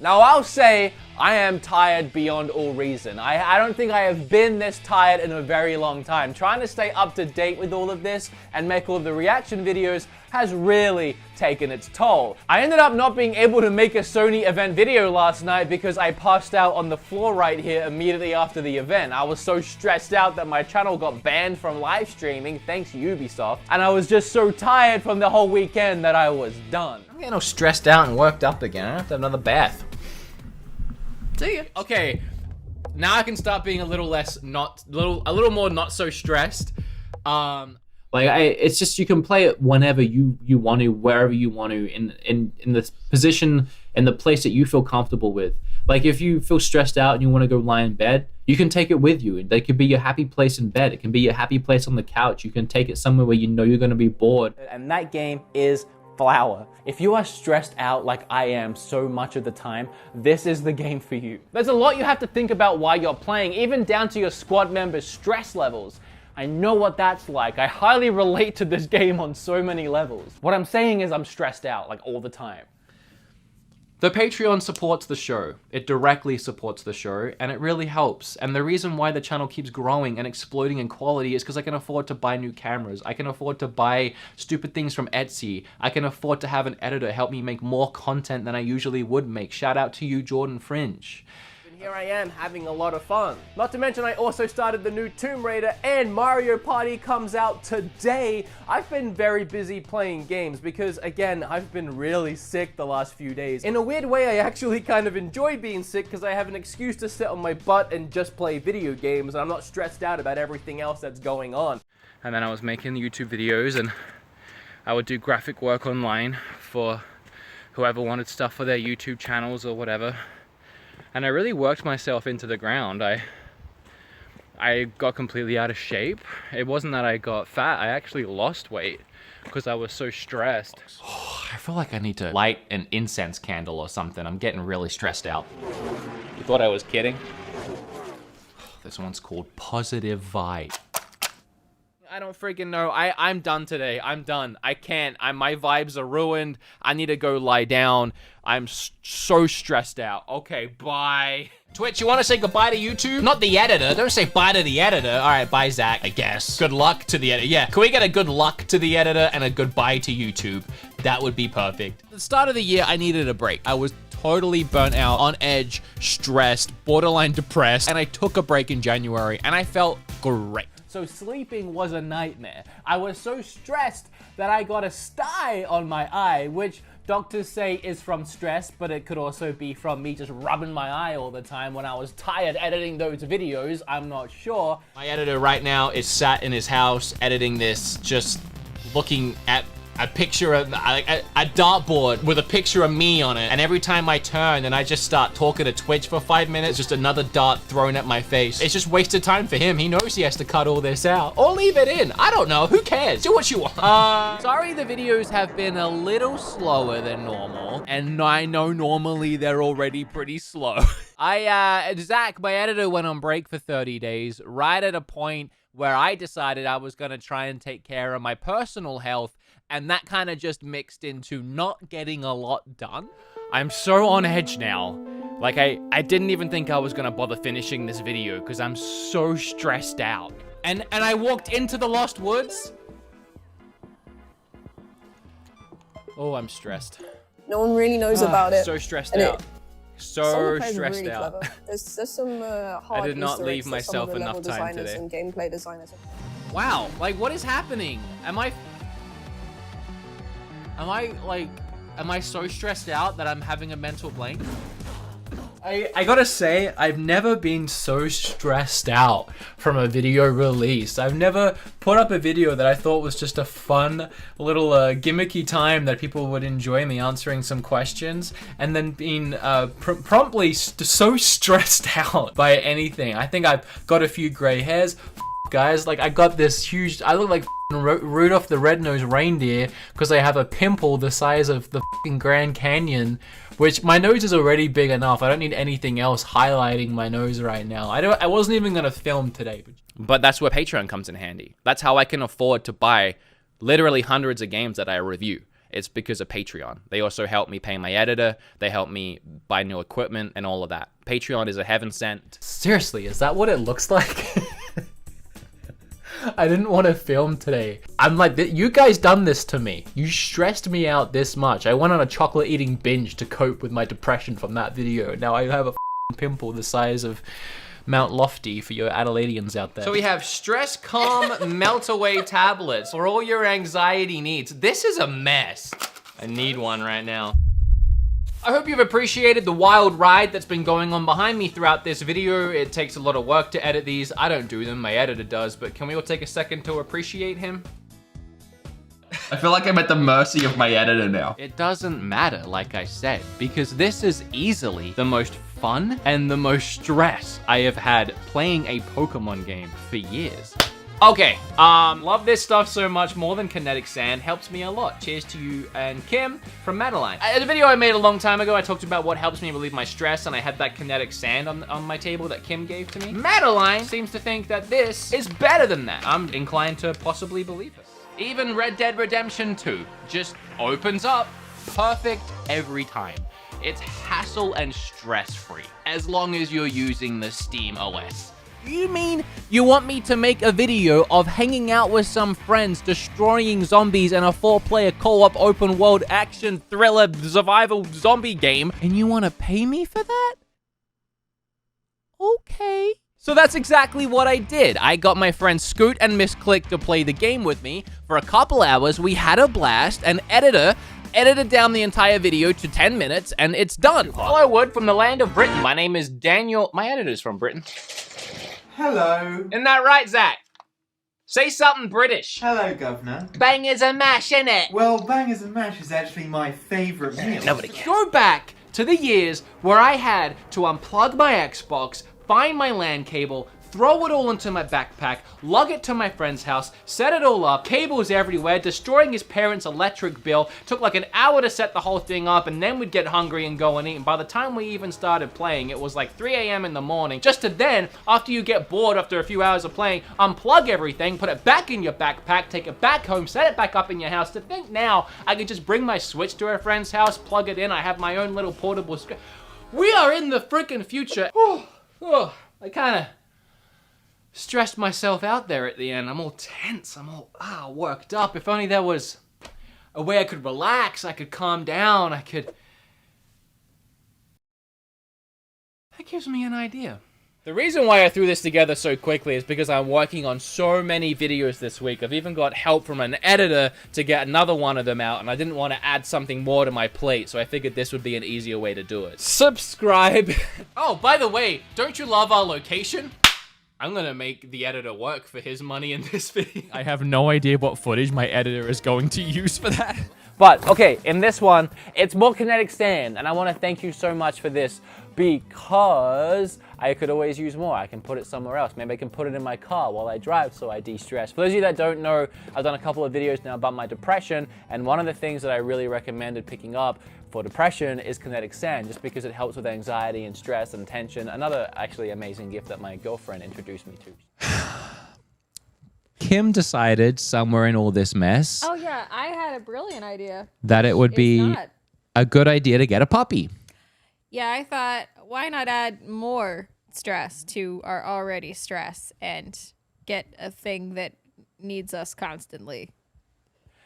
Now I'll say I am tired beyond all reason. I don't think I have been this tired in a very long time. Trying to stay up to date with all of this and make all of the reaction videos has really taken its toll. I ended up not being able to make a Sony event video last night because I passed out on the floor right here immediately after the event. I was so stressed out that my channel got banned from live streaming, thanks Ubisoft, and I was just so tired from the whole weekend that I was done. I'm getting all stressed out and worked up again. I have to have another bath. See ya. Okay, now I can start being a little more not so stressed. It's just you can play it whenever you want to, wherever you want to, in the position, in the place that you feel comfortable with. Like if you feel stressed out and you want to go lie in bed, you can take it with you. That could be your happy place in bed. It can be your happy place on the couch. You can take it somewhere where you know you're going to be bored. And that game is Flower. If you are stressed out like I am so much of the time, this is the game for you. There's a lot you have to think about while you're playing, even down to your squad members' stress levels. I know what that's like. I highly relate to this game on so many levels. What I'm saying is I'm stressed out like all the time. The Patreon supports the show. It directly supports the show, and it really helps. And the reason why the channel keeps growing and exploding in quality is because I can afford to buy new cameras. I can afford to buy stupid things from Etsy. I can afford to have an editor help me make more content than I usually would make. Shout out to you, Jordan Fringe. Here I am having a lot of fun. Not to mention I also started the new Tomb Raider and Mario Party comes out today. I've been very busy playing games because again, I've been really sick the last few days. In a weird way, I actually kind of enjoy being sick because I have an excuse to sit on my butt and just play video games and I'm not stressed out about everything else that's going on. And then I was making YouTube videos and I would do graphic work online for whoever wanted stuff for their YouTube channels or whatever. And I really worked myself into the ground. I got completely out of shape. It wasn't that I got fat, I actually lost weight because I was so stressed. Oh, I feel like I need to light an incense candle or something. I'm getting really stressed out. You thought I was kidding? This one's called Positive Vibe. I don't freaking know. I'm done today. I'm done. I can't. My vibes are ruined. I need to go lie down. I'm so stressed out. Okay, bye. Twitch, you want to say goodbye to YouTube? Not the editor. Don't say bye to the editor. All right, bye, Zach, I guess. Good luck to the editor. Yeah, can we get a good luck to the editor and a goodbye to YouTube? That would be perfect. At the start of the year, I needed a break. I was totally burnt out, on edge, stressed, borderline depressed, and I took a break in January, and I felt great. So sleeping was a nightmare. I was so stressed that I got a sty on my eye, which doctors say is from stress, but it could also be from me just rubbing my eye all the time when I was tired editing those videos. I'm not sure. My editor right now is sat in his house editing this, just looking at a picture of a dartboard with a picture of me on it, and every time I turn and I just start talking to Twitch for 5 minutes, just another dart thrown at my face. It's just wasted time for him. He knows he has to cut all this out or leave it in. I don't know. Who cares? Do what you want. Sorry the videos have been a little slower than normal, and I know normally they're already pretty slow. Zach, my editor, went on break for 30 days, right at a point where I decided I was gonna try and take care of my personal health, and that kind of just mixed into not getting a lot done. I'm so on edge now. Like, I didn't even think I was gonna bother finishing this video because I'm so stressed out. And I walked into the Lost Woods. Oh, I'm stressed. No one really knows about it. So stressed out. So stressed really out. There's some hard I did not Easter leave eggs that myself some of the enough level time designers today. and gameplay designers. Wow, like what is happening? Am I so stressed out that I'm having a mental blank? I gotta say, I've never been so stressed out from a video release. I've never put up a video that I thought was just a fun little gimmicky time that people would enjoy me answering some questions, and then being promptly so stressed out by anything. I think I've got a few gray hairs. Guys, like I got this huge, I look like Rudolph the Red-Nosed Reindeer because I have a pimple the size of the Grand Canyon, which my nose is already big enough. I don't need anything else highlighting my nose right now. I wasn't even gonna film today. But that's where Patreon comes in handy. That's how I can afford to buy literally hundreds of games that I review. it's because of Patreon. They also help me pay my editor. They help me buy new equipment and all of that. Patreon is a heaven sent. Seriously, is that what it looks like? I didn't want to film today. I'm like, you guys done this to me. You stressed me out this much. I went on a chocolate eating binge to cope with my depression from that video. Now I have a pimple the size of Mount Lofty for your Adelaideans out there. So we have Stress Calm Melt Away tablets for all your anxiety needs. This is a mess. I need one right now. I hope you've appreciated the wild ride that's been going on behind me throughout this video. It takes a lot of work to edit these. I don't do them, my editor does, but can we all take a second to appreciate him? I feel like I'm at the mercy of my editor now. It doesn't matter, like I said, because this is easily the most fun and the most stress I have had playing a Pokemon game for years. Okay, love this stuff so much, more than kinetic sand, helps me a lot. Cheers to you and Kim from Madeline. In a video I made a long time ago, I talked about what helps me relieve my stress, and I had that kinetic sand on my table that Kim gave to me. Madeline seems to think that this is better than that. I'm inclined to possibly believe it. Even Red Dead Redemption 2 just opens up perfect every time. It's hassle and stress-free, as long as you're using the Steam OS. You mean you want me to make a video of hanging out with some friends, destroying zombies in a 4-player co-op open world action thriller survival zombie game, and you want to pay me for that? Okay. So that's exactly what I did. I got my friends Scoot and Miss Click to play the game with me. For a couple hours, we had a blast, and editor edited down the entire video to 10 minutes, and it's done. Hello, Wood from the land of Britain. My name is Daniel. My editor's from Britain. Hello. Isn't that right, Zach? Say something British. Hello, Governor. Bangers and mash, innit? Well, bangers and mash is actually my favourite meal. Nobody cares. Go back to the years where I had to unplug my Xbox, find my LAN cable, throw it all into my backpack, lug it to my friend's house, set it all up, cables everywhere, destroying his parents' electric bill. Took like an hour to set the whole thing up, and then we'd get hungry and go and eat. And by the time we even started playing, it was like 3 a.m. in the morning. Just to then, after you get bored after a few hours of playing, unplug everything, put it back in your backpack, take it back home, set it back up in your house. To think now, I could just bring my Switch to a friend's house, plug it in, I have my own little portable screen. We are in the freaking future. I kind of stressed myself out there at the end. I'm all tense. I'm all worked up. If only there was a way I could relax, I could calm down, That gives me an idea. The reason why I threw this together so quickly is because I'm working on so many videos this week. I've even got help from an editor to get another one of them out, and I didn't want to add something more to my plate, so I figured this would be an easier way to do it. Subscribe. Oh, by the way, don't you love our location? I'm gonna make the editor work for his money in this video. I have no idea what footage my editor is going to use for that. But, okay, in this one, it's more kinetic sand, and I want to thank you so much for this because I could always use more. I can put it somewhere else. Maybe I can put it in my car while I drive so I de-stress. For those of you that don't know, I've done a couple of videos now about my depression, and one of the things that I really recommended picking up for depression is kinetic sand, just because it helps with anxiety and stress and tension. Another actually amazing gift that my girlfriend introduced me to. Kim decided somewhere in all this mess Oh yeah, I had a brilliant idea. that it would It's be not. a good idea to get a puppy. Yeah, I thought, why not add more stress to our already stress and get a thing that needs us constantly.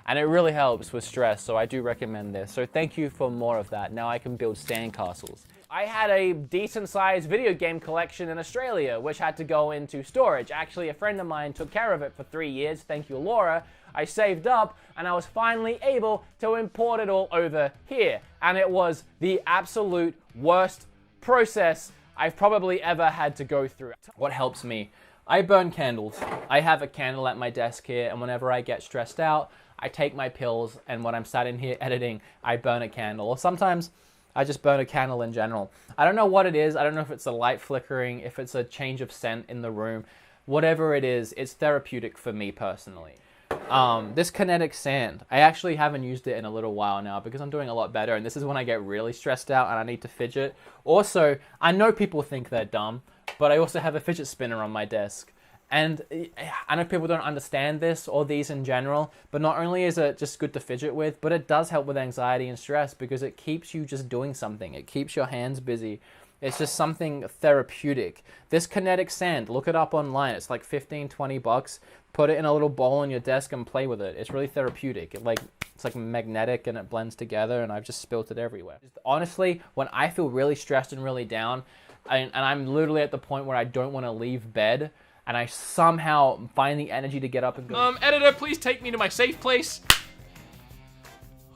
And it really helps with stress, so I do recommend this. So thank you for more of that. Now I can build sandcastles. I had a decent-sized video game collection in Australia, which had to go into storage. Actually, a friend of mine took care of it for 3 years. Thank you, Laura. I saved up, and I was finally able to import it all over here. And it was the absolute worst process I've probably ever had to go through. What helps me? I burn candles. I have a candle at my desk here, and whenever I get stressed out, I take my pills, and when I'm sat in here editing, I burn a candle. Or sometimes I just burn a candle in general. I don't know what it is. I don't know if it's the light flickering, if it's a change of scent in the room. Whatever it is, it's therapeutic for me personally. This kinetic sand, I actually haven't used it in a little while now because I'm doing a lot better, and this is when I get really stressed out and I need to fidget. Also, I know people think they're dumb, but I also have a fidget spinner on my desk. And I know people don't understand this or these in general, but not only is it just good to fidget with, but it does help with anxiety and stress because it keeps you just doing something. It keeps your hands busy. It's just something therapeutic. This kinetic sand, look it up online. It's like 15, 20 bucks. Put it in a little bowl on your desk and play with it. It's really therapeutic. It's like magnetic and it blends together, and I've just spilt it everywhere. Honestly, when I feel really stressed and really down, and I'm literally at the point where I don't want to leave bed, and I somehow find the energy to get up and go. Editor, please take me to my safe place.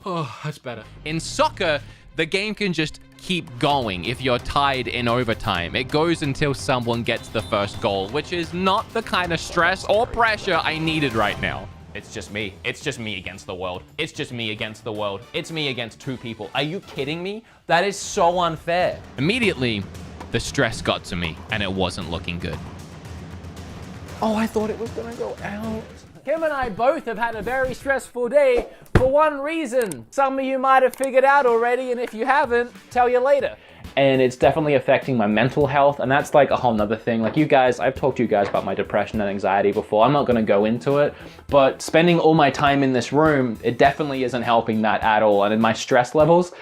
Oh, that's better. In soccer, the game can just keep going if you're tied in overtime. It goes until someone gets the first goal, which is not the kind of stress or pressure I needed right now. It's just me. It's just me against the world. It's just me against the world. It's me against 2 people. Are you kidding me? That is so unfair. Immediately, the stress got to me, and it wasn't looking good. Oh, I thought it was gonna go out. Kim and I both have had a very stressful day for one reason. Some of you might have figured out already, and if you haven't, tell you later. And it's definitely affecting my mental health, and that's like a whole nother thing. Like you guys, I've talked to you guys about my depression and anxiety before. I'm not gonna go into it, but spending all my time in this room, it definitely isn't helping that at all. And in my stress levels,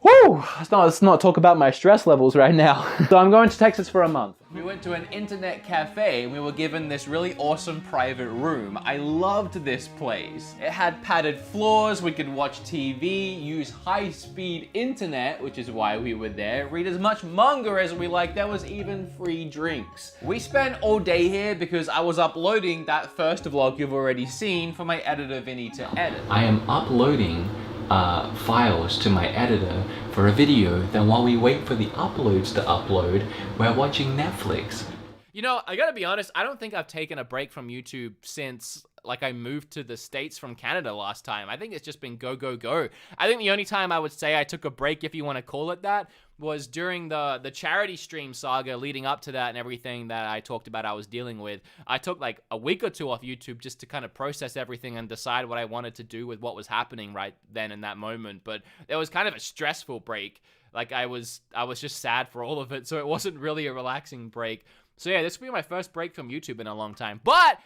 whoo, let's not talk about my stress levels right now. So I'm going to Texas for a month. We went to an internet cafe and we were given this really awesome private room. I loved this place. It had padded floors, we could watch TV, use high-speed internet, which is why we were there, read as much manga as we liked. There was even free drinks. We spent all day here because I was uploading that first vlog you've already seen for my editor Vinny to edit. I am uploading files to my editor for a video, then while we wait for the uploads to upload, we're watching Netflix. You know, I gotta be honest, I don't think I've taken a break from YouTube since like I moved to the States from Canada last time. I think it's just been go, go, go. I think the only time I would say I took a break, if you want to call it that, was during the charity stream saga leading up to that and everything that I talked about I was dealing with. I took like a week or 2 off YouTube just to kind of process everything and decide what I wanted to do with what was happening right then in that moment. But it was kind of a stressful break. Like I was just sad for all of it, so it wasn't really a relaxing break. So yeah, this will be my first break from YouTube in a long time. But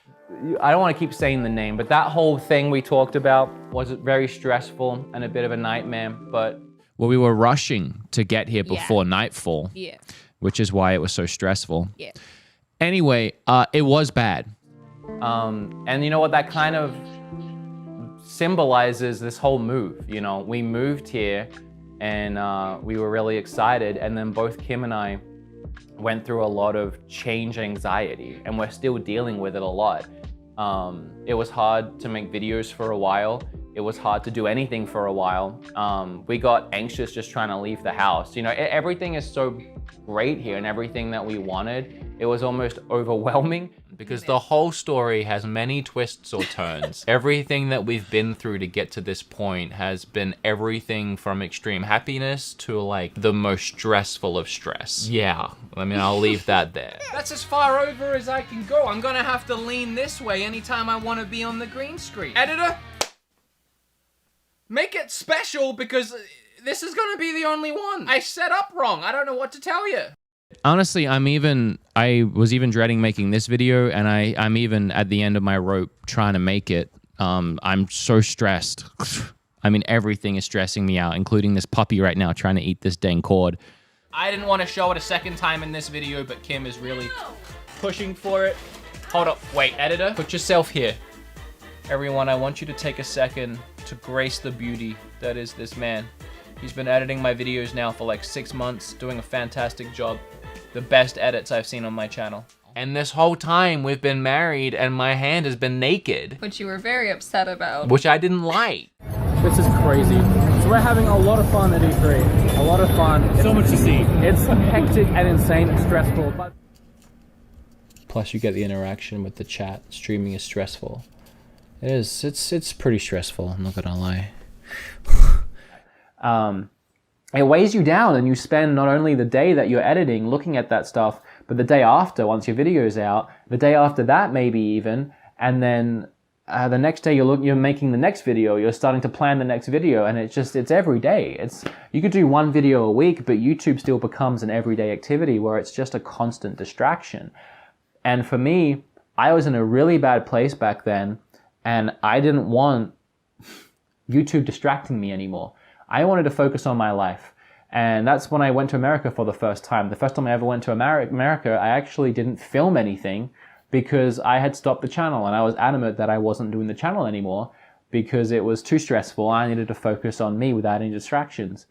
I don't want to keep saying the name, but that whole thing we talked about was very stressful and a bit of a nightmare, but well, we were rushing to get here before nightfall. Yeah. Which is why it was so stressful. Yeah. Anyway, it was bad. And you know what, that kind of symbolizes this whole move. You know, we moved here and we were really excited, and then both Kim and I went through a lot of change anxiety, and we're still dealing with it a lot. It was hard to make videos for a while. It was hard to do anything for a while. We got anxious just trying to leave the house. You know, everything is so great here and everything that we wanted, it was almost overwhelming. Because the whole story has many twists or turns. Everything that we've been through to get to this point has been everything from extreme happiness to like the most stressful of stress. Yeah, I mean, I'll leave that there. That's as far over as I can go. I'm gonna have to lean this way anytime I want to be on the green screen. Editor, make it special because this is gonna be the only one. I set up wrong. I don't know what to tell you. Honestly, I was even dreading making this video, and I'm even at the end of my rope trying to make it. I'm so stressed. I mean, everything is stressing me out, including this puppy right now trying to eat this dang cord. I didn't want to show it a second time in this video, but Kim is really pushing for it. Hold up, wait, editor, put yourself here. Everyone, I want you to take a second to grace the beauty that is this man. He's been editing my videos now for like 6 months, doing a fantastic job. The best edits I've seen on my channel. And this whole time we've been married and my hand has been naked. Which you were very upset about. Which I didn't like. This is crazy. So we're having a lot of fun at E3. A lot of fun. So much to see. It's hectic and insane and stressful, but... Plus you get the interaction with the chat. Streaming is stressful. It is. It's pretty stressful, I'm not gonna lie. It weighs you down, and you spend not only the day that you're editing looking at that stuff, but the day after, once your video's out, the day after that maybe even, and then the next day you're making the next video, you're starting to plan the next video, and it's every day. You could do one video a week, but YouTube still becomes an everyday activity where it's just a constant distraction. And for me, I was in a really bad place back then, and I didn't want YouTube distracting me anymore. I wanted to focus on my life. And that's when I went to America for the first time. The first time I ever went to America, I actually didn't film anything because I had stopped the channel, and I was adamant that I wasn't doing the channel anymore because it was too stressful. I needed to focus on me without any distractions.